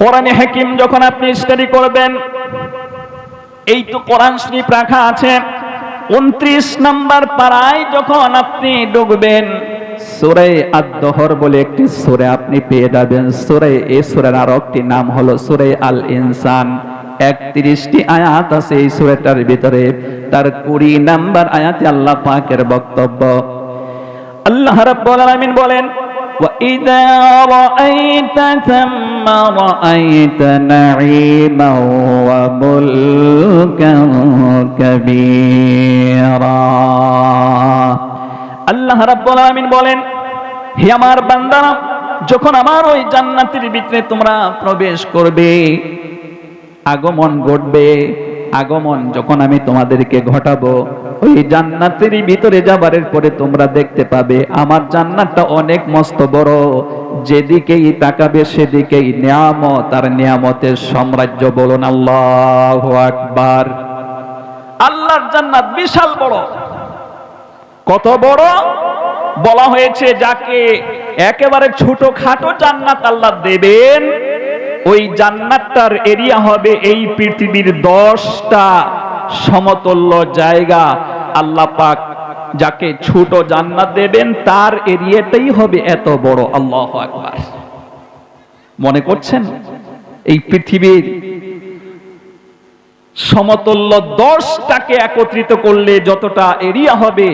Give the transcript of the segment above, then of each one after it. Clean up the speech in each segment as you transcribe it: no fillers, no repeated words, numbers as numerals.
কোরআনে হাকিম যখন আপনি স্টাডি করবেন, এই তো কোরআন শরীফ রাখা আছে, 29 নম্বর পারায় যখন আপনি ঢুকবেন, সূরা আদ-দহর বলে একটি সূরা আপনি পেয়ে যাবেন। এই সূরার আরো একটি নাম হলো সূরা আল ইনসান। 31টি আয়াত আছে এই সূরাটার ভিতরে। তার 20 নম্বর আয়াতে আল্লাহ পাকের বক্তব্য, আল্লাহ রাব্বুল আলামিন বলেন, وَإِذَا رَأَيْتَ ثَمَّ رَأَيْتَ نَعِيمًا وَمُلْكًا كَبِيرًا। আল্লাহ রাব্বুল আলামিন বলেন, হে আমার বান্দারা, যখন আমার ওই জান্নাতের ভিতরে তোমরা প্রবেশ করবে, আগমন ঘটবে, আগমন যখন আমি তোমাদেরকে ঘটাবো, ওই জান্নাতের ভিতরে যাবার পরে তোমরা দেখতে পাবে আমার জান্নাতটা অনেক মস্ত বড়, যেদিকেই তাকাবে সেদিকেই নিয়ামত আর নিয়ামতের সাম্রাজ্য। বলুন আল্লাহু আকবার। আল্লাহর জান্নাত বিশাল বড়। কত বড় বলা হয়েছে, যাকে একেবারে ছোটখাটো জান্নাত আল্লাহ দেবেন, ওই জান্নাতটার এরিয়া হবে এই পৃথিবীর 10টা সমতল্য জায়গা। আল্লাহ পাক যাকে ছোট জান্নাত দেবেন তার এরিয়াটাই হবে এত বড়। আল্লাহু আকবার। মনে করছেন এই পৃথিবীর সমতল্য 10টাকে একত্রিত করলে যতটা এরিয়া হবে,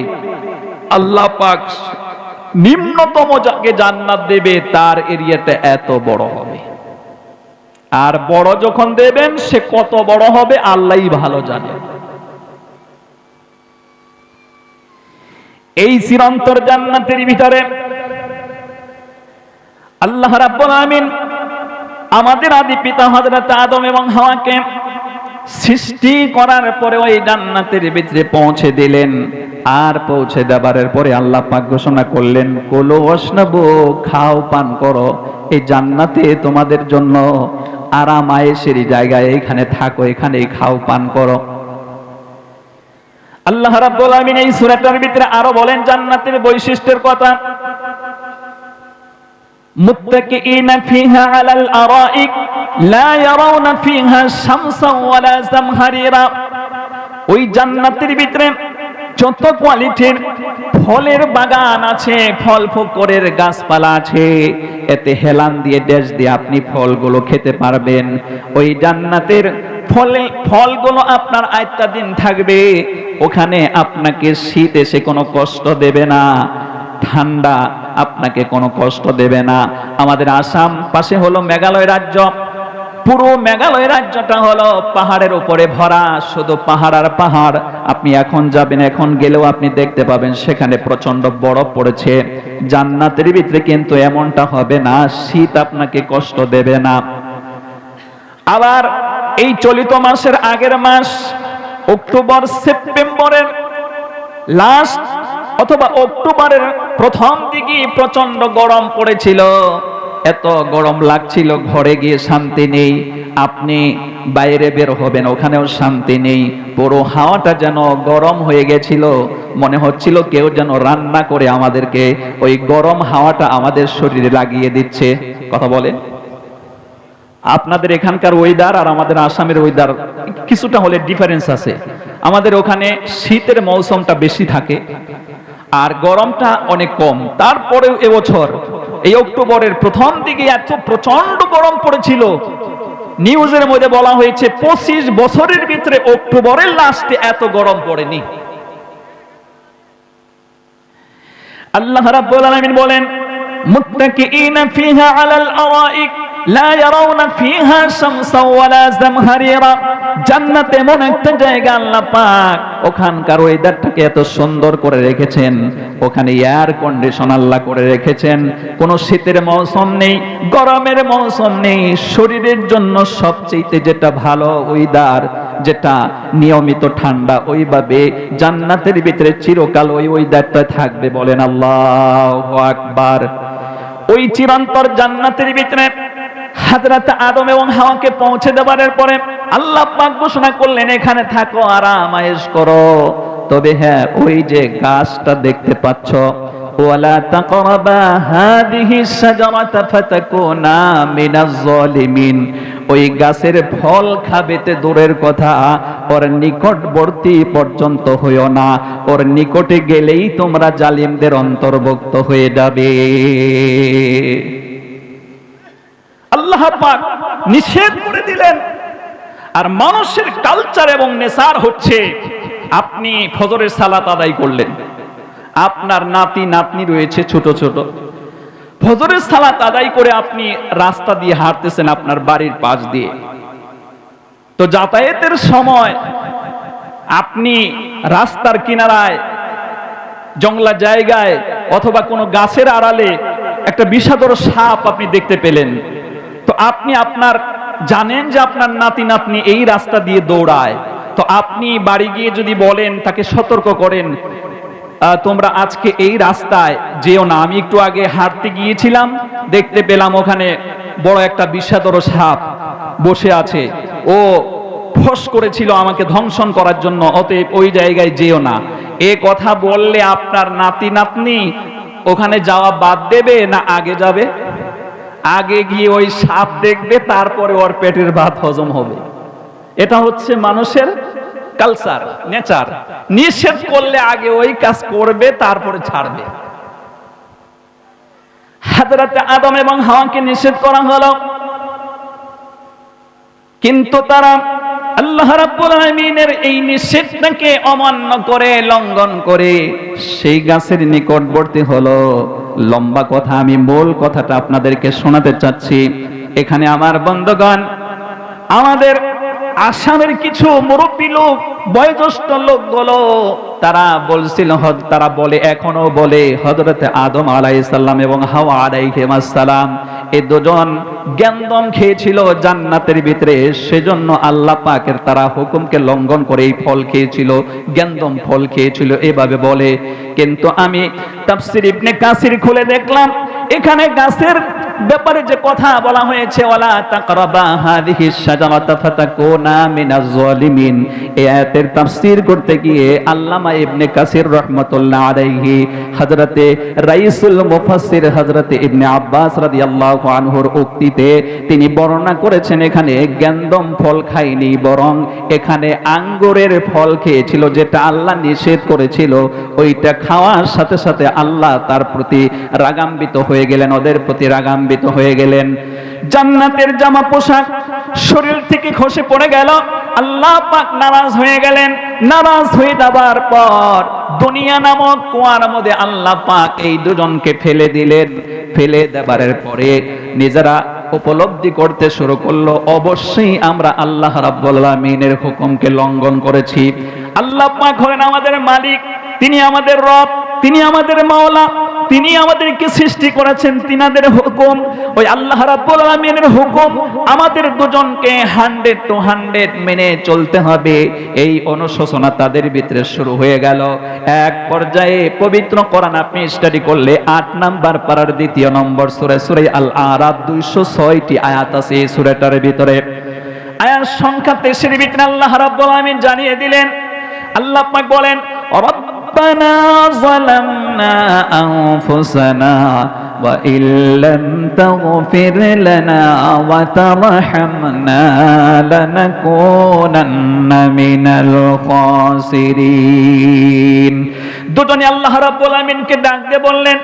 আল্লাহ পাক নিম্নতম যাকে জান্নাত দেবে তার এরিয়াটা এত বড় হবে। আর বড় যখন দেবেন সে কত বড় হবে আল্লাহই ভালো জানেন। এই চিরন্তর জান্নাতের ভিতরে আল্লাহ রাব্বুল আমিন আমাদের আদি পিতা হযরত আদম এবং হাওয়াকে সৃষ্টি করার পরে ওই জান্নাতের ভিতরে পৌঁছে দিলেন। আর পৌঁছে দেবার পরে আল্লাহ পাক ঘোষণা করলেন, কুলু ওয়াশরাবু, খাও পান করো, এই জান্নাতে তোমাদের জন্য আরাম আয়েশের জায়গায়, এখানে থাকো, এখানেই খাও পান করো। আল্লাহ রাব্বুল আমিন এই সূরাটার ভিতরে আরো বলেন জান্নাতের বৈশিষ্ট্যের কথা, মুত্তাকিইনা ফিহা আলাল আরাইক লা ইয়ারাউনা ফিহা শামসান ওয়ালা জামহারিরা। ওই জান্নাতের ভিতরে যত কোয়ালিটির ফলের বাগান আছে, ফল ফকরের গাছপালা আছে, এতে হেলান দিয়ে ড্যাশ দিয়ে আপনি ফলগুলো খেতে পারবেন। ওই জান্নাতের ফলগুলো আপনার আয়ত্তা দিন থাকবে। ওখানে আপনাকে শীত এসে কোনো কষ্ট দেবে না, ঠান্ডা আপনাকে কোনো কষ্ট দেবে না। আমাদের আসাম পাশে হলো মেঘালয় রাজ্য। পুরো মেঘালয় রাজ্যটা হলো পাহাড়ের উপরে ভরা, শুধু পাহাড় আর পাহাড়। আপনি এখন যাবেন, এখন গেলেও আপনি দেখতে পাবেন সেখানে প্রচন্ড বরফ পড়েছে। জান্নাতের ভিতরে কিন্তু এমনটা হবে না, শীত আপনাকে কষ্ট দেবে না। আবার এই চলিত মাসের আগের মাস অক্টোবর সেপ্টেম্বরের লাস্ট অথবা অক্টোবরের প্রথম দিকে প্রচন্ড গরম পড়েছিল, এত গরম লাগছিল, ঘরে গিয়ে শান্তি নেই। আপনি বাইরে বের হবেন, ওখানেও শান্তি নেই। পুরো হাওয়াটা যেন গরম হয়ে গেছিল, মনে হচ্ছিল কেউ যেন রান্না করে আমাদেরকে ওই গরম হাওয়াটা আমাদের শরীরে লাগিয়ে দিচ্ছে। কথা বলেন, আপনাদের এখানকার ওয়েদার আর আমাদের আসামের ওয়েদার কিছুটা হলে ডিফারেন্স আছে। আমাদের ওখানে শীতের মৌসুমটা বেশি থাকে আর গরমটা অনেক কম। তারপরেও এবছর এই অক্টোবরের প্রথম দিকে এত প্রচন্ড গরম পড়েছিল, নিউজের মধ্যে বলা হয়েছে 25 বছরের ভিতরে অক্টোবরের লাস্টে এত গরম পড়েনি। আল্লাহ রাব্বুল আলামিন বলেন, মুত্তাকিইনা ফিহা আলাল আরাইক লা ইয়ারাউনা ফিহা শামসান ওয়ালা জামহারিরা। জান্নাতে এমন একটা জায়গা আল্লাহ পাক ওখানকার ওয়েদারটাকে এত সুন্দর করে রেখেছেন, ওখানে এয়ার কন্ডিশন আল্লাহ করে রেখেছেন। কোনো শীতের মৌসুম নেই, গরমের মৌসুম নেই। শরীরের জন্য সবচেয়ে যেটা ভালো ওয়েদার, যেটা নিয়মিত ঠান্ডা, ওইভাবে জান্নাতের ভিতরে চিরকাল ওই ওয়েদারটা থাকবে। বলেন আল্লাহু আকবার। ওই চিরন্তর জান্নাতের ভিতরে হযরত আদম এবং হাওয়াকে পৌঁছে দেবার পরে আল্লাহ পাক ঘোষণা করলেন, এখানে থাকো, আরাম আয়েশ করো। তবে হ্যাঁ, ওই যে গাছটা দেখতে পাচ্ছ, ওয়ালা তাকরাবা হাদিহিস শাজারাতা ফাতাকুনা মিনাজ জালিমিন, ওই গাছের ফল খাবেতে দূরের কথা, ওর নিকটবর্তী পর্যন্ত হইও না, ওর নিকটে গেলেই তোমরা জালিমদের অন্তর্ভুক্ত হয়ে যাবে। আল্লাহ পাক নিষেধ করে দিলেন। আর মানুষের কালচার এবং নেশার হচ্ছে, আপনি ফজরের সালাত আদায় করলেন, আপনার নাতি নাতনি রয়েছে ছোট ছোট, ফজরের সালাত আদায় করে আপনি রাস্তা দিয়ে হাঁটতেছেন আপনার বাড়ির পাশ দিয়ে, তো যাতায়াতের সময় আপনি রাস্তার কিনারায় জঙ্গলা জায়গায় অথবা কোনো গাছের আড়ালে একটা বিষাদর সাপ আপনি দেখতে পেলেন, তো আপনি আপনার জানেন যে আপনার নাতি নাতনি এই রাস্তা দিয়ে দৌড়ায়, তো আপনি বাড়ি গিয়ে যদি বলেন, তাকে সতর্ক করেন, তোমরা আজকে এই রাস্তায় যেও না, আমি একটু আগে হাঁটতে গিয়েছিলাম, দেখতে পেলাম ওখানে বড় একটা বিষাদর সাপ বসে আছে, ও ফস করেছিল আমাকে ধ্বংসন করার জন্য, অতএব ওই জায়গায় যেও না। এ কথা বললে আপনার নাতি নাতনি ওখানে যাওয়া বাদ দেবে না আগে যাবে? আগে গিয়ে ওই সাপ দেখবে, তারপরে ওর পেটের ভাত হজম হবে। এটা হচ্ছে মানুষের কালচার, নেচার। নিষেধ করলে আগে ওই কাজ করবে, তারপরে ছাড়বে। হযরত আদম এবং হাওয়াকে নিষেধ করা হলো, কিন্তু তারা আল্লাহ রাব্বুল আলামিনের এই নিষেধটাকে অমান্য করে, লঙ্ঘন করে সেই গাছের নিকটবর্তী হলো। লম্বা কথা, আমি মূল কথাটা আপনাদেরকে শোনাতে চাচ্ছি। এখানে আমার বন্ধুগণ, আমাদের আসামের কিছু মুরব্বী লোক, বয়োজ্যেষ্ঠ লোকগুলো, তারা বলছিল, তারা বলে, এখনো বলে, হযরত আদম আলাইহিস সালাম এবং হাওয়া আলাইহিস সালাম এই দুজন জ্ঞানদম খেয়েছিল জান্নাতের ভিতরে, সেজন্য আল্লাহ পাকের তারা হুকুমকে লঙ্ঘন করে এই ফল খেয়েছিল, জ্ঞানদম ফল খেয়েছিল, এভাবে বলে। কিন্তু আমি তাফসীর ইবনে কাসির খুলে দেখলাম, এখানে গাছের ব্যাপারে যে কথা বলা হয়েছে, ওয়ালা তাকরাবা হাদিহিস শাজারাতা ফাতাকুনা মিনাজ জালিমিন, এই আয়াতের তাফসীর করতে গিয়ে আল্লামা ইবনে কাসির রাহমাতুল্লাহ আলাইহি হযরতে রাইসুল মুফাসসির হযরতে ইবনে আব্বাস রাদিয়াল্লাহু আনহুর উক্তিতে তিনি বর্ণনা করেছেন, এখানে জ্ঞানদম ফল খায়নি, বরং এখানে আঙ্গুরের ফল খেয়েছিল, যেটা আল্লাহ নিষেধ করেছিল। ওইটা খাওয়ার সাথে সাথে আল্লাহ তার প্রতি রাগান্বিত হয়ে গেলেন, ওদের প্রতি রাগান্বিত হয়ে গেলেন। জান্নাতের জামা পোশাক শরীর থেকে খসে পড়ে গেল, আল্লাহ পাক নারাজ হয়ে গেলেন। নারাজ হয়ে যাবার পর দুনিয়া নামক কুয়ার মধ্যে আল্লাহ পাক এই দুজনকে ফেলে দিলেন। ফেলে দেবার পরে নিজেরা উপলব্ধি করতে শুরু করলো, অবশ্যই আমরা আল্লাহ রাব্বুল আলামিনের হুকুমকে লঙ্ঘন করেছি। আল্লাহ পাক হলেন আমাদের মালিক, তিনি আমাদের রব, তিনি আমাদের মাওলা, তিনি আমাদেরকে সৃষ্টি করেছেন, তিনাদের হুকুম, ওই আল্লাহ রাব্বুল আলামিনের হুকুম আমাদের দুজনকে 100% মেনে চলতে হবে। এই অনুশোচনা তাদের ভিতরে শুরু হয়ে গেল। এক পর্যায়ে পবিত্র কোরআন আপনি স্টাডি করলে 8 নাম্বার পারার 2 নম্বর সূরা, সূরা আল আরাফ 206টি আয়াত আছে এই সূরাটার ভিতরে। আয়াত সংখ্যা 23 এর ভিতরে আল্লাহ রাব্বুল আলামিন জানিয়ে দিলেন, আল্লাহ পাক বলেন, ربنا ظلمنا أنفسنا وإن لم تغفر لنا وترحمنا لنكونن من الخاسرين। দুজনে আল্লাহ রাব্বুল আলামিনকে ডাক দিয়ে বললেন,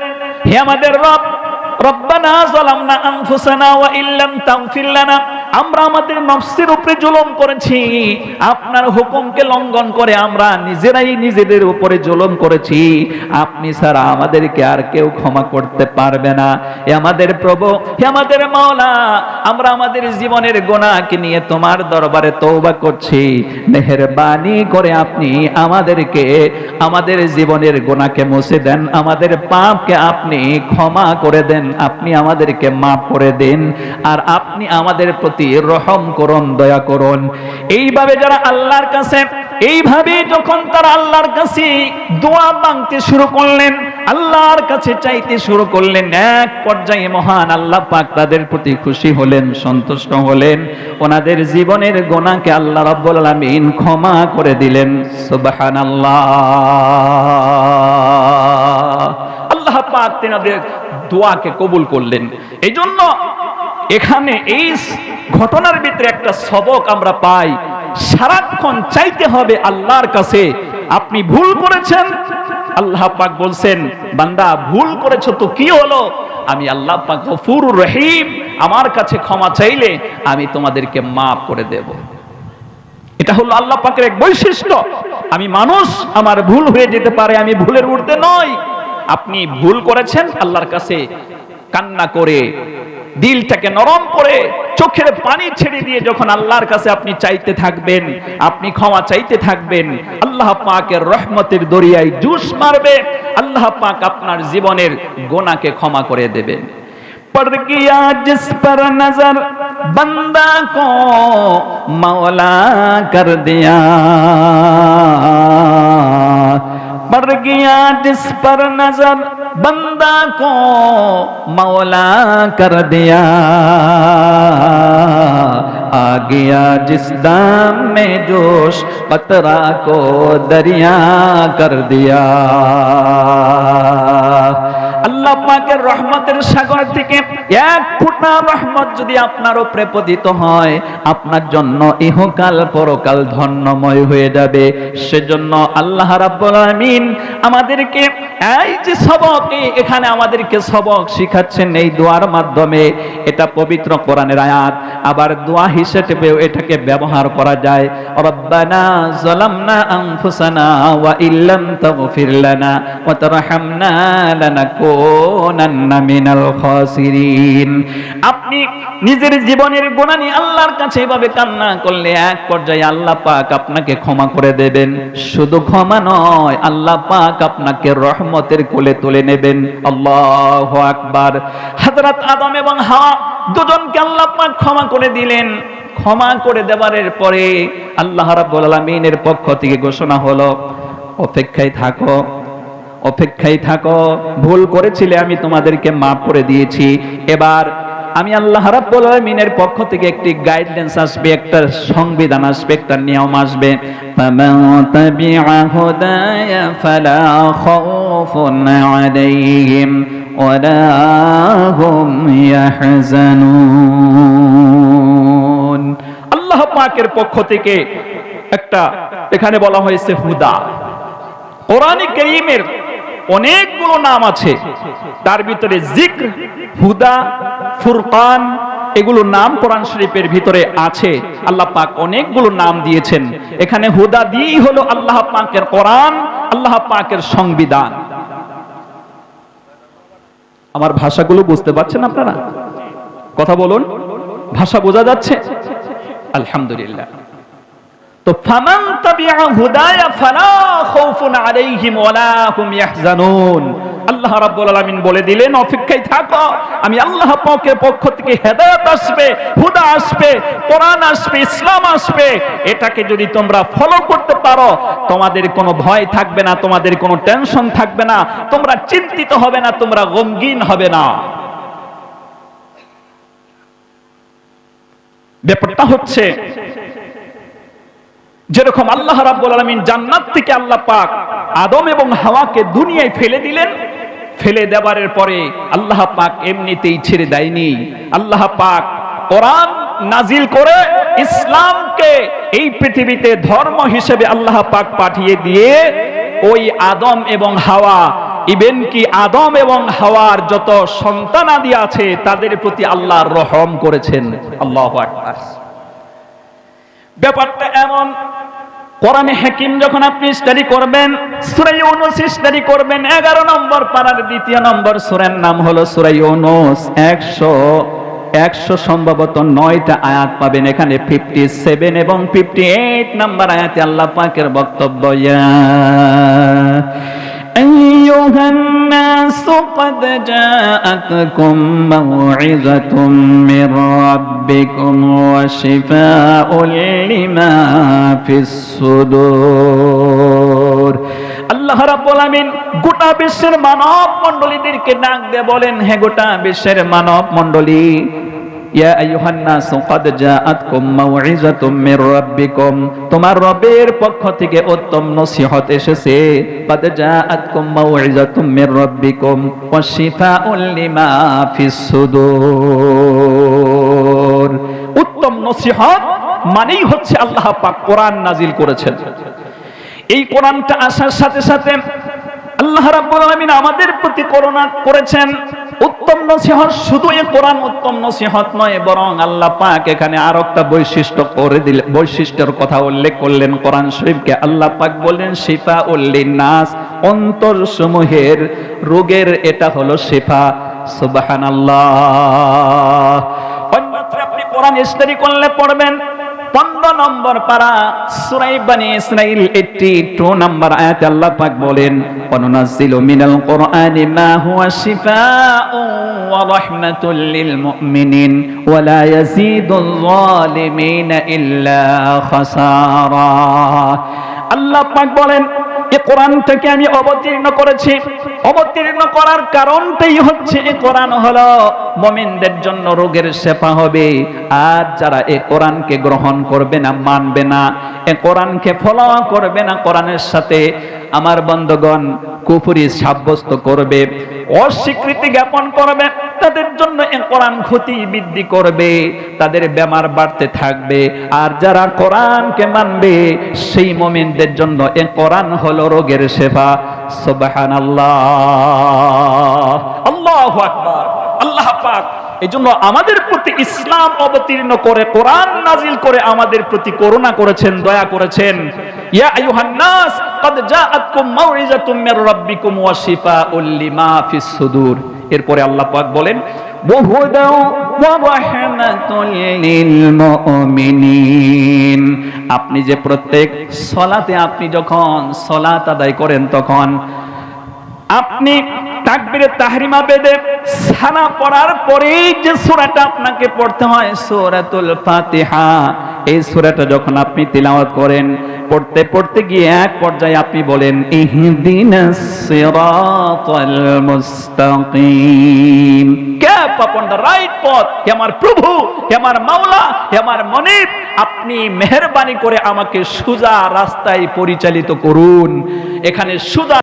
হে আমাদের রব, রব্বানা যালামনা আনফুসানা ওয়া ইল্লাম তাগফির লানা, আমরা আমাদের নফসের উপরে জুলুম করেছি, আপনার হুকুমকে লঙ্ঘন করে আমরা নিজেরাই নিজেদের উপরে জুলুম করেছি, আপনি ছাড়া আমাদেরকে আর কেউ ক্ষমা করতে পারবে না। হে আমাদের প্রভু, হে আমাদের মাওলা, আমরা আমাদের জীবনের গুনাহকে নিয়ে তোমার দরবারে তওবা করছি, মেহেরবানি করে আপনি আমাদেরকে আমাদের জীবনের গুনাহকে মুছে দেন, আমাদের পাপকে আপনি ক্ষমা করে দেন, আপনি আমাদেরকে মাফ করে দেন, আর আপনি আমাদের প্রতি রহম করুন, দয়া করুন। এইভাবে যারা আল্লাহর কাছে, এইভাবে যখন তারা আল্লাহর কাছে দোয়া মাংতে শুরু করলেন, আল্লাহর কাছে চাইতে শুরু করলেন, এক পর্যায়ে মহান আল্লাহ পাক তাদের প্রতি খুশি হলেন, সন্তুষ্ট হলেন, ওনাদের জীবনের গুনাহকে আল্লাহ রাব্বুল আলামিন ক্ষমা করে দিলেন। সুবহানাল্লাহ। আল্লাহ পাক তেনাদের দোয়াকে কবুল করলেন। এই জন্য এখানে এই ঘটনার ভিতরে একটা সবক আমরা পাই, সারাক্ষণ চাইতে হবে আল্লাহর কাছে। আপনি ভুল করেছেন, আল্লাহ পাক বলছেন বান্দা ভুল করেছো তো কি হলো, আমি আল্লাহ পাক গফুরুর রহিম, আমার কাছে ক্ষমা চাইলে আমি তোমাদেরকে মাফ করে দেব। এটা হলো আল্লাহ পাকের এক বৈশিষ্ট্য। আমি মানুষ, আমার ভুল হয়ে যেতে পারে, আমি ভুলের ঊর্ধ্বে নই। আপনি ভুল করেছেন, আল্লাহর কাছে কান্না করে, দিলটাকে নরম করে, চোখের পানি ছেড়ে দিয়ে যখন আল্লাহর কাছে আপনি চাইতে থাকবেন, আপনি ক্ষমা চাইতে থাকবেন, আল্লাহ পাকের রহমতের দরিয়ায় জুস মারবে, আল্লাহ পাক আপনার জীবনের গুনাহকে ক্ষমা করে দেবেন। पड़ गया जिस पर नजर बंदा को मौला कर दिया, पड़ गया जिस पर नजर बंदा को मौला कर दिया, आ गया जिस दाम में जोश कतरा को दरिया कर दिया। আল্লাহ পাকের রহমতের সাগর থেকে এক ফোঁটা রহমত যদি আপনার উপরে পতিত হয়, আপনার জন্য ইহকাল পরকাল ধন্যময় হয়ে যাবে। সেজন্য আল্লাহ রাব্বুল আলামিন আমাদেরকে এই যে সবক, এখানে আমাদেরকে সবক শিখাচ্ছেন এই দোয়ার মাধ্যমে। এটা পবিত্র কোরআনের আয়াত, আবার দোয়া হিসেবেও এটাকে ব্যবহার করা যায়। রব্বানা যালামনা আনফুসানা ওয়া ইল্লাম তাগফির লানা ওয়া তারহামনা লানাকুনান্না মিনাল খাসিরিন। আপনি নিজের জীবনের গুনাহ নিয়ে আল্লাহর কাছে এভাবে কান্না করলে এক পর্যায়ে আল্লাহ পাক আপনাকে ক্ষমা করে দেবেন। শুধু ক্ষমা নয়, আল্লাহ পাক আপনাকে রহমতের কোলে তুলে নেবেন। আল্লাহু আকবার। হযরত আদম এবং হাওয়া দুজনকে আল্লাহ পাক ক্ষমা করে দিলেন। ক্ষমা করে দেওয়ার পরে আল্লাহ রাব্বুল আলামিনের পক্ষ থেকে ঘোষণা হলো, অপেক্ষায় থাকো, অপেক্ষায় থাকো, ভুল করেছিলে আমি তোমাদেরকে মাফ করে দিয়েছি। এবার আমি আল্লাহ রাব্বুল আলামিনের পক্ষ থেকে একটি গাইডলাইন্স আসবে, একটা সংবিধান আসবে, একটা নিয়ম আসবে। ফামান তাবিআ হুদায়া ফালা খাউফুন আলাইহিম ওয়ালা হুম ইয়াহজানুন। আল্লাহ পাকের পক্ষ থেকে একটা, এখানে বলা হয়েছে হুদা। কোরআনে কারীমের অনেকগুলো নাম আছে, তার ভিতরে যিকর, হুদা, ফুরকান, এগুলো নাম কোরআন শরীফের ভিতরে আছে। আল্লাহ পাক অনেকগুলো নাম দিয়েছেন। এখানে হুদা দিয়েই হলো আল্লাহ পাকের কোরআন, আল্লাহ পাকের সংবিধান। আমার ভাষাগুলো বুঝতে পারছেন আপনারা? কথা বলুন, ভাষা বোঝা যাচ্ছে? আলহামদুলিল্লাহ। তো ফামান তাবিআ হুদায়া ফালা খাউফুন আলাইহিম ওয়ালা হুম ইয়াহজানুন। আল্লাহ রাব্বুল আলামিন বলে দিলেন, অপেক্ষায় থাকো, আমি আল্লাহ পাকের পক্ষ থেকে হেদায়েত আসবে, হুদা আসবে, কোরআন আসবে, ইসলাম আসবে। এটাকে যদি তোমরা ফলো করতে পারো, তোমাদের কোনো ভয় থাকবে না, তোমাদের কোনো টেনশন থাকবে না, তোমরা চিন্তিত হবে না, তোমরা গমগীন হবে না। ব্যাপারটা হচ্ছে যেরকম আল্লাহ রাব্বুল আলামিন জান্নাত থেকে আল্লাহ পাক আদম এবং হাওয়াকে দুনিয়ায় ফেলে দিলেন, ফেলে দেওয়ার পরে আল্লাহ পাক এমনিতেই ছেড়ে দেয়নি। আল্লাহ পাক কোরআন নাজিল করে ইসলামকে এই পৃথিবীতে ধর্ম হিসেবে আল্লাহ পাক পাঠিয়ে দিয়ে ওই আদম এবং হাওয়া, ইভেন কি আদম এবং হাওয়ার যত সন্তানাদি আছে তাদের প্রতি আল্লাহ রহম করেছেন। আল্লাহু আকবার। ব্যাপারটা এমন, কোরআনে হাকিম যখন আপনি স্টাডি করবেন, সূরা ইউনূস স্টাডি করবেন, 11 নম্বর পারার 2 নম্বর সূরার নাম হলো সূরা ইউনূস। 100 সম্ভবত 9টা আয়াত পাবেন। এখানে 57 এবং 58 নম্বর আয়াতে আল্লাহ পাকের বক্তব্য, ইয়া আইয়ুহান নাসু ক্বাদ জাআতকুম মাউইযাতুম মির রাব্বিকুম ওয়া শিফাউল লিমা ফিস সুদূর। আল্লাহ রাব্বুল আমিন গোটা বিশ্বের মানব মণ্ডলীদেরকে ডাক দিয়ে বলেন, হে গোটা বিশ্বের মানব মণ্ডলী, ইয়া আইয়ুহান নাস ক্বাদ জাআতকুম মাউইযাতুম মির রাব্বিকুম, তোমার রবের পক্ষ থেকে উত্তম নসিহত এসেছে। ক্বাদ জাআতকুম মাউইযাতুম মির রাব্বিকুম ওয়া শিফাউল লিমা ফিস সুদূর। উত্তম নসিহত মানেই হচ্ছে আল্লাহ পাক কোরআন নাজিল করেছেন। এই কোরআনটা আসার সাথে সাথে আল্লাহ রাব্বুল আলামিন আমাদের প্রতি করুণা করেছেন। উত্তম নসিহত শুধু এই কোরআন উত্তম নসিহত নয়, বরং আল্লাহ পাক এখানে আরো একটা বৈশিষ্ট্য করে দিলেন, বৈশিষ্ট্যের কথা উল্লেখ করলেন। কোরআন শরীফকে আল্লাহ পাক বললেন শিফাউল লিন্নাস, অন্তরসমূহের রোগের এটা হলো শিফা। সুবহানাল্লাহ। অন্যত্র আপনি কোরআন স্টাডি করলে পড়বেন 15 নম্বর পারা সূরা বনী ইসরাঈল 82 নম্বর আয়াতে আল্লাহ পাক বলেন ওয়ানুনাজ্জিলু মিনাল কুরআনি মা হুয়া শিফাউন ওয়া রাহমাতুল লিল মুমিনিন ওয়া লা ইয়াজিদুল যালিমিনা ইল্লা খাসারা। আল্লাহ পাক বলেন এই কোরআনটাকে আমি অবতীর্ণ করেছি। অবতীর্ণ করার কারণটাই হচ্ছে এই কোরআন হলো মুমিনদের জন্য রোগের শিফা হবে। আর যারা এই কোরআনকে গ্রহণ করবে না, মানবে না, এই কোরআনকে ফলো করবে না, কোরআনের সাথে আমার বন্ধগণ কুফরি সাব্যস্ত করবে, অস্বীকৃতি জ্ঞাপন করবে, তাদের জন্য এই কোরআন ক্ষতি বৃদ্ধি করবে, তাদের বেমার বাড়তে থাকবে। আর যারা কোরআনকে মানবে সেই মুমিনদের জন্য এই কোরআন হলো রোগের শিফা। সুবহানাল্লাহ, আল্লাহু আকবার। আল্লাহ পাক এজন্য আমাদের প্রতি ইসলাম অবতীর্ণ করে কোরআন নাজিল করে আমাদের প্রতি করুণা করেছেন, দয়া করেছেন। ইয়া আইয়ুহান নাস ক্বাদ জাআতকুম মাউইযাতুম মির রাব্বিকুম ওয়া শিফাউল লিমা ফিস সুদূর। এরপরে আল্লাহ পাক বলেন ওয়া হুদাও ওয়া রাহমাতুল লিল মুমিনিন। আপনি যে প্রত্যেক সালাতে আপনি যখন সালাত আদায় করেন তখন আপনি তাকবীরে তাহরিমা বেদে সানা পড়ার পরেই যে সূরাটা আপনাকে পড়তে হয় সূরাতুল ফাতিহা, এই সূরাটা যখন আপনি তিলাওয়াত করেন, পড়তে পড়তে গিয়ে এক পর্যায়ে আপনি বলেন ইহদিনাস সিরাতাল মুস্তাকিম, কে আপন দা রাইট পথ, হে আমার প্রভু, হে আমার মাওলা, হে আমার মনিব, আপনি মেহেরবানি করে আমাকে সোজা রাস্তায় পরিচালিত করুন। এখানে সোজা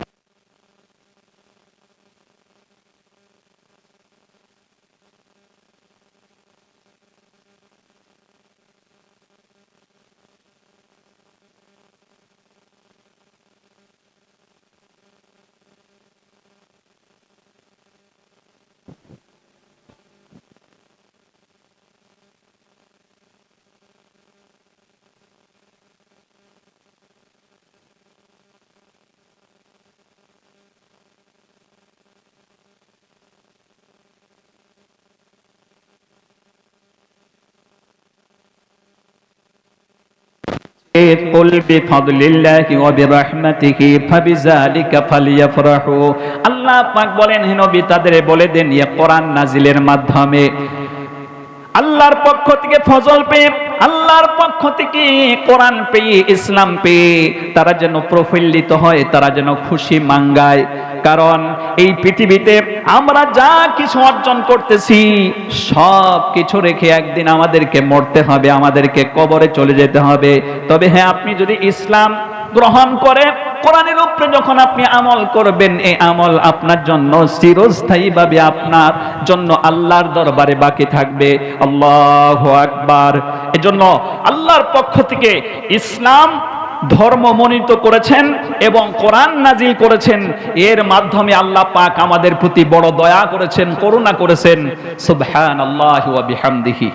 قل بفضل الله وبرحمته فبذلك فليفرحوا। আল্লাহ পাক বলেন হে নবী তাদের বলে দেন এই কোরআন নাজিলের মাধ্যমে আল্লাহর পক্ষ থেকে ফজল পেয়ে, আল্লাহর পক্ষ থেকে কোরআন পেয়ে, ইসলাম পেয়ে তারা যেন প্রফুল্লিত হয়, তারা যেন খুশি মাঙ্গায়। কারণ এই পৃথিবীতে আমরা যা কিছু অর্জন করতেছি সব কিছু রেখে একদিন আমাদেরকে মরতে হবে, আমাদেরকে কবরে চলে যেতে হবে। তবে হ্যাঁ, আপনি যদি ইসলাম গ্রহণ করে কোরআনের উপরে যখন আপনি আমল করবেন, এই আমল আপনার জন্য চিরস্থায়ীভাবে আপনার জন্য আল্লাহর দরবারে বাকি থাকবে। আল্লাহু আকবার। এজন্য আল্লাহর পক্ষ থেকে ইসলাম ধর্ম মনোনীত করেছেন এবং কোরআন নাজিল করেছেন। এর মাধ্যমে আল্লাহ পাক আমাদের প্রতি বড় দয়া করেছেন, করুণা করেছেন। সুবহানাল্লাহি ওয়া বিহামদিহি।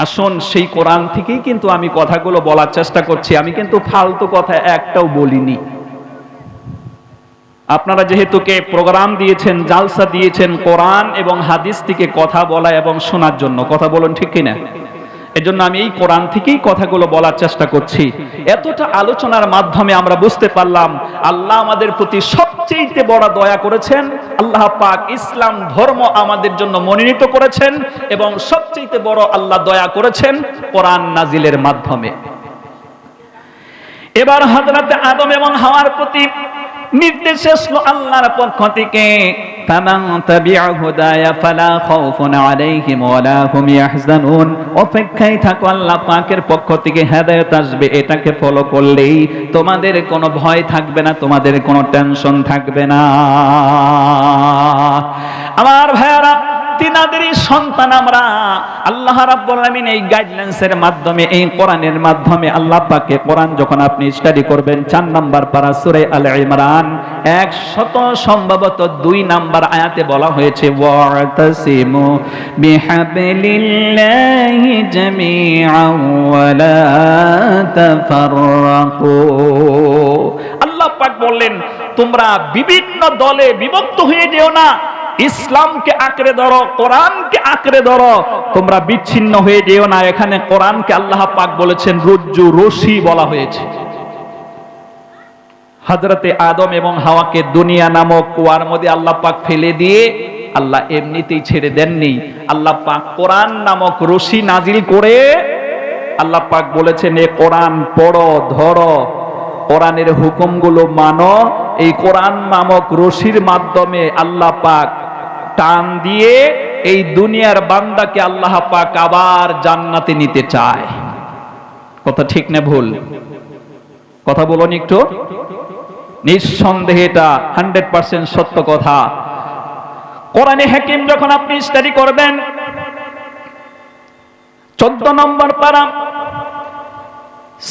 আসুন সেই কোরআন থেকেই কিন্তু আমি কথাগুলো বলার চেষ্টা করছি। আমি কিন্তু ফালতু কথা একটাও বলিনি। আপনারা যেহেতু প্রোগ্রাম দিয়েছেন, জালসা দিয়েছেন কোরআন এবং হাদিস থেকে কথা বলা এবং শোনার জন্য, কথা বলুন ঠিক কিনা? এজন্য আমি এই কোরআন থেকেই কথাগুলো বলার চেষ্টা করছি। এতটা আলোচনার মাধ্যমে আমরা বুঝতে পারলাম আল্লাহ আমাদের প্রতি সবচেয়ে বড় দয়া করেছেন। আল্লাহ পাক ইসলাম ধর্ম আমাদের জন্য মনোনীত করেছেন এবং সবচেয়ে বড় আল্লাহ দয়া করেছেন কোরআন নাজিলের মাধ্যমে। এবার হযরত আদম এবং হাওয়ার প্রতি নির্দেশ এসলো আল্লাহর পক্ষ থেকে, ফামান তাবিআ হুদায়া ফালা খাউফুন আলাইহিম ওয়ালা হুম ইয়াহজানুন। অপেক্ষায় থাকো, আল্লাহ পাকের পক্ষ থেকে হেদায়েত আসবে, এটাকে ফলো করলেই তোমাদের কোনো ভয় থাকবে না, তোমাদের কোনো টেনশন থাকবে না। আমার ভাইয়ারা, তিনাদেরই সন্তান আমরা। আল্লাহ রাব্বুল আলামিন এই গাইডলাইন্সের মাধ্যমে, এই কোরআনের মাধ্যমে, আল্লাহ পাকে কোরআন যখন আপনি স্টাডি করবেন, 4 নাম্বার পারা সূরা আলে ইমরান 100 সম্ভবত 2 নাম্বার আয়াতে বলা হয়েছে ওয়াতাসিমু বিহাবলিল্লাহি জামিআন ওয়া লা তাফাররাকু। আল্লাহ পাক বললেন, তোমরা বিভিন্ন দলে বিভক্ত হয়ে যেও না, ইসলামকে আঁকড়ে ধরো, কোরআনকে আঁকড়ে ধরো, তোমরা বিচ্ছিন্ন হয়ে যেও না। এখানে কোরআনকে আল্লাহ পাক বলেছেন রজ্জু, রশি বলা হয়েছে। হযরতে আদম এবং হাওয়াকে দুনিয়া নামক কুয়ার মধ্যে আল্লাহ পাক ফেলে দিয়ে আল্লাহ এমনিতেই ছেড়ে দেননি। আল্লাহ পাক কোরআন নামক রশি নাজিল করে আল্লাহ পাক বলেছেন, এ কোরআন পড়ো, ধরো, কোরআনের হুকুমগুলো মানো। এই কোরআন নামক রশির মাধ্যমে আল্লাহ পাক টান দিয়ে এই দুনিয়ার বান্দাকে আল্লাহ পাক আবার জান্নাতে নিতে চায়। কথা ঠিক না ভুল? কথা বলুন একটু। নিঃসন্দেহে এটা 100% সত্য কথা। কোরআনে হাকিম যখন আপনি স্টাডি করবেন, 14 নম্বর পারা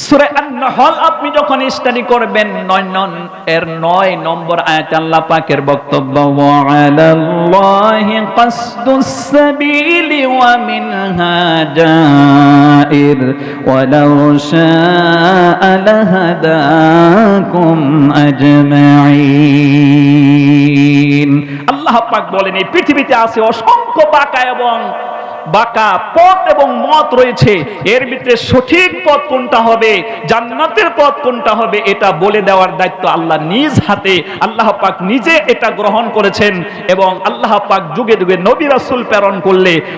সূরা আন-নাহল আপনি যখন স্টাডি করবেন, 9 নম্বর আয়াতে আল্লাহ পাকের বক্তব্য, ওয়া আলাল্লাহি কাসদুস সাবিলি ওয়া মিনহা জাইর ওয়া লাউ শাআ লাহাদাকুম আজমাইন। আল্লাহ পাক বলেন, এই পৃথিবীতে আছে অসংখ্য বাঁকা পথ এবং মত রয়েছে, এর ভিতরে সঠিক পথ কোনটা হবে, জান্নাতের পথ কোনটা হবে, এটা বলে দেওয়ার দায়িত্ব আল্লাহ নিজ হাতে, আল্লাহ পাক নিজে এটা গ্রহণ করেছেন। এবং আল্লাহ পাক যুগে যুগে নবী রাসূল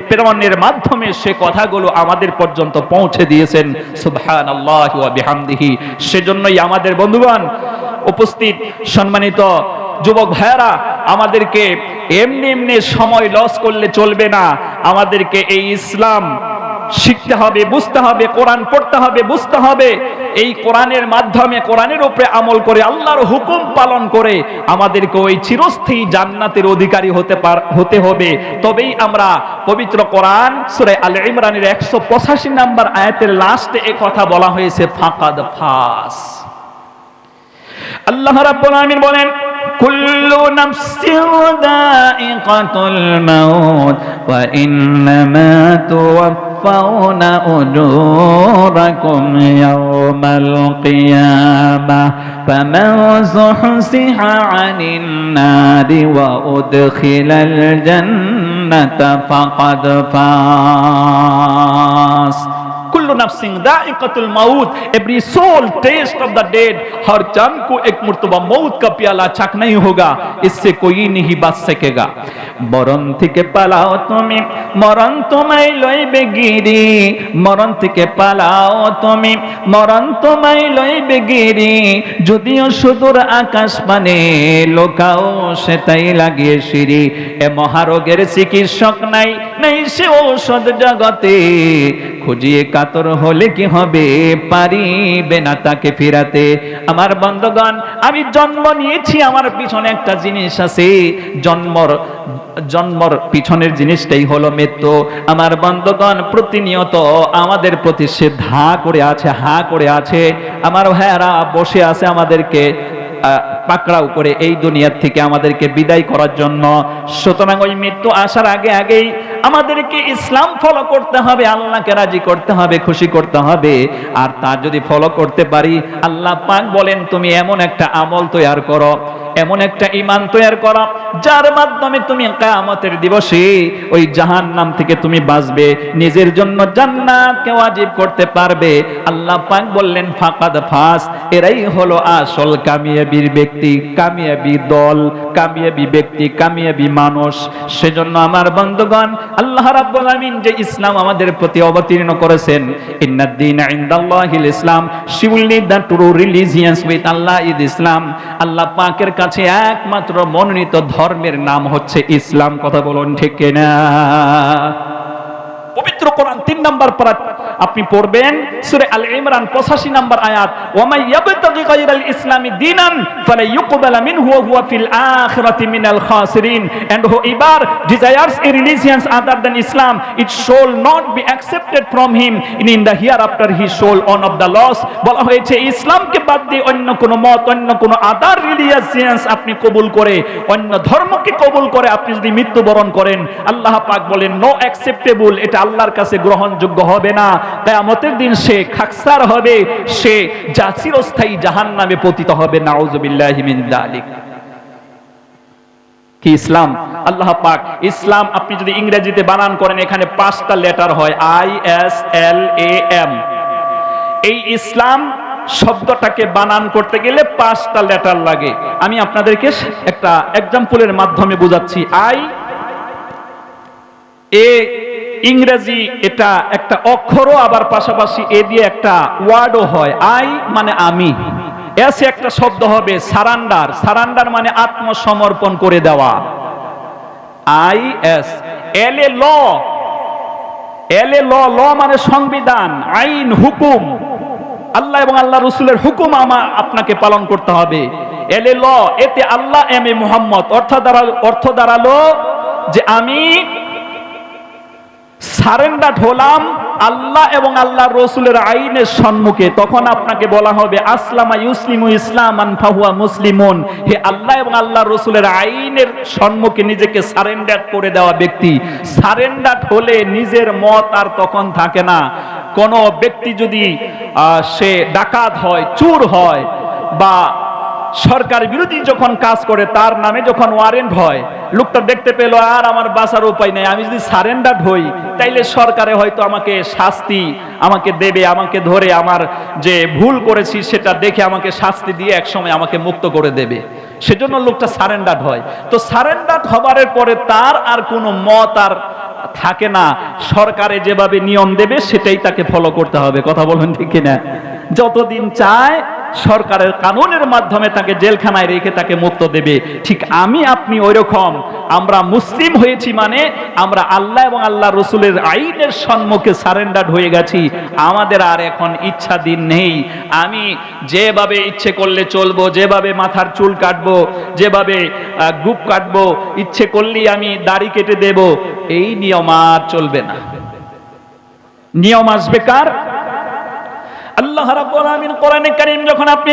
প্রেরণের মাধ্যমে সে কথাগুলো আমাদের পর্যন্ত পৌঁছে দিয়েছেন। সুবহানাল্লাহি ওয়া বিহামদিহি। সেজন্যই আমাদের বন্ধুগণ, উপস্থিত সম্মানিত যুবক ভাইয়েরা, আমাদেরকে এমনি সময় লস করলে চলবে না। আমাদেরকে এই ইসলাম শিখতে হবে, বুঝতে হবে, কোরআন পড়তে হবে, বুঝতে হবে। এই কোরআনের মাধ্যমে, কোরআনের উপরে আমল করে, আল্লাহর হুকুম পালন করে আমাদেরকে ওই চিরস্থায়ী জান্নাতের অধিকারী হতে হবে। তবেই আমরা পবিত্র কোরআন সূরা আলে ইমরানের 185 নম্বর আয়াতের লাস্টে এই কথা বলা হয়েছে, ফাকাদ ফাস। আল্লাহ রাব্বুল আলামিন বলেন, কুল্লু নাফসিন যায়িকাতুল মাউত ওয়া ইন্নামা তুওয়াফাউনা উজুরাকুম ইয়াওমাল কিয়ামাহ ফামান যুহজিহা আনিন নারি ওয়া উদখিলাল জান্নাতা ফাকাদ ফাস। कुल्लु नफ्सिन दाइकातुल मौत, every soul taste of the dead. हर जान को एक मर्तबा मौत का प्याला चखना ही होगा, इससे कोई नहीं बच सकेगा। मरण থেকে পালাও তুমি, মরণ তোমায় লইবে গিরি, মরণ থেকে পালাও তুমি, মরণ তোমায় লইবে গিরি। যদিও সুদূর আকাশ পানে লোকাও সেটাই লাগিয়ে সিঁড়ি। এ মহারোগের চিকিৎসক নাই, নেই সে ঔষধ জগতে। খুঁজিয়ে কাতর হলে কি হবে, পারিবে না তাকে ফিরাতে। আমার বন্ধুগণ, আমি জন্ম নিয়েছি, আমার পিছনে একটা জিনিস আছে, জন্মর পিছনের জিনিসটাই হলো মৃত্যু। আমার বন্ধুগণ, প্রতিনিয়ত আমাদের প্রতি সে হা করে আছে। আমার ভাইয়েরা বসে আছে আমাদেরকে পাকড়াও করে এই দুনিয়া থেকে আমাদেরকে বিদায় করার জন্য। সুতরাং ওই মৃত্যু আসার আগেই আমাদেরকে ইসলাম ফলো করতে হবে, আল্লাহকে রাজি করতে হবে, খুশি করতে হবে। আর তা যদি ফলো করতে পারি, আল্লাহ পাক বলেন, তুমি এমন একটা আমল তৈরি করো, এমন একটা ঈমান তৈরি করো, যার মাধ্যমে তুমি কিয়ামতের দিবসে ওই জাহান্নাম থেকে তুমি বাঁচবে, নিজের জন্য জান্নাতকে ওয়াজিব করতে পারবে। আল্লাহ পাক বললেন, ফাকাদ ফাস। এরাই হলো আসল কামিয়াবির ব্যক্তি, কামিয়াবি দল, কামিয়াবি ব্যক্তি, কামিয়াবি মানুষ। সেজন্য আমার বন্ধুগণ, আল্লাহ রাব্বুল আলামিন যে ইসলাম আমাদের প্রতি অবতীর্ণ করেছেন, ইন্নাদ-দীনা ইনদাল্লাহিল ইসলাম, surely the true religions with Allah is Islam. আল্লাহ পাকের কাছে একমাত্র মনোনীত ধর্মের নাম হচ্ছে ইসলাম। কথা বলুন ঠিক কিনা? পবিত্র কোরআন 3 নম্বর পারা আপনি পড়বেন, সূরা আল ইমরান 85 নম্বর আয়াত, ওয়া মান ইয়াবতাগি গায়রাল ইসলামি দীনান ফালা ইউকবালা মিনহু ওয়া হুয়া ফিল আখিরাতি মিনাল খাসিরিন, and whoever desires a religion other than Islam, it shall not be accepted from him, in the hereafter he shall one of the lost। বলা হয়েছে ইসলামকে বাদ দিয়ে অন্য কোন মত, অন্য কোন আদার রিলিজিয়ান্স আপনি কবুল করে, অন্য ধর্মকে কবুল করে আপনি যদি মৃত্যুবরণ করেন, আল্লাহ পাক বলেন নো অ্যাকসেপ্টেবল, এটা আল্লাহর কাছে গ্রহণযোগ্য হবে না। কিয়ামতের দিন সে খাকসার হবে, সে চিরস্থায়ী জাহান্নামে পতিত হবে। নাউযুবিল্লাহি মিন যালিক। কি ইসলাম? আল্লাহ পাক ইসলাম আপনি যদি ইংরেজিতে বানান করেন, এখানে 5টা লেটার হয়, ISLAM। এই ইসলাম শব্দটাকে বানান করতে গেলে 5টা লেটার লাগে। আমি আপনাদেরকে একটা এক্সাম্পলের মাধ্যমে বোঝাচ্ছি। ইংরেজি এটা একটা অক্ষরও, আবার পাশাপাশি এ দিয়ে একটা ওয়ার্ডও হয়। আই মানে আমি, এস একটা শব্দ হবে সারান্ডার, সারান্ডার মানে আত্মসমর্পণ করে দেওয়া। I S. এল এ ল, এল এ ল, ল মানে সংবিধান, আইন হুকুম, আল্লাহ এবং আল্লাহ রসুলের হুকুম আপনাকে পালন করতে হবে। এল এ ল, এতে আল্লাহ এম এ মুহাম্মদ, অর্থ দাঁড়ালো যে আমি সারেন্ডার হলাম আল্লাহ এবং আল্লাহ রসুলের আইনের সম্মুখে। তখন আপনাকে বলা হবে আসলামা ইউসলিমু ইসলামান ফাহুয়া মুসলিমুন, হে আল্লাহ এবং আল্লাহ রসুলের আইনের সম্মুখে নিজেকে সারেন্ডার করে দেওয়া ব্যক্তি। সারেন্ডার হলে নিজের মত আর তখন থাকে না। কোন ব্যক্তি যদি সে ডাকাত হয়, চোর হয়, বা সরকার বিরোধী যখন কাজ করে, তার নামে যখন ওয়ারেন্ট হয়, লোকটা দেখতে পেল আর আমার বাঁচার উপায় নেই, আমি যদি সারেন্ডার হই তাইলে সরকারে হয়তো আমাকে শাস্তি আমাকে দেবে, আমাকে ধরে আমার যে ভুল করেছি সেটা দেখে আমাকে শাস্তি দিয়ে একসময় আমাকে মুক্ত করে দেবে। সেজন্য লোকটা সারেন্ডার হয়। তো সারেন্ডার হবার পরে তার আর কোনো মত আর থাকে না, সরকারে যেভাবে নিয়ম দেবে সেটাই তাকে ফলো করতে হবে। কথা বলুন ঠিক কিনা? যতদিন চায় সরকারের কানুনের মাধ্যমে তাকে জেলখানায় রেখে তাকে মুক্ত দেবে। ঠিক আমি আপনি ওইরকম, আমরা মুসলিম হয়েছি মানে আমরা আল্লাহ এবং আল্লাহ রসুলের আইনের সম্মুখে সারেন্ডার হয়ে গেছি। আমাদের আর এখন ইচ্ছাধীন নেই। আমি যেভাবে ইচ্ছে করলে চলবো, যেভাবে মাথার চুল কাটবো, যেভাবে গুপ কাটবো, ইচ্ছে করলেই আমি দাড়ি কেটে দেব, এই নিয়ম আর চলবে না। নিয়ম আসবে কার? আল্লাহ রাব্বুল আলামিন কোরআনে কারীম যখন আপনি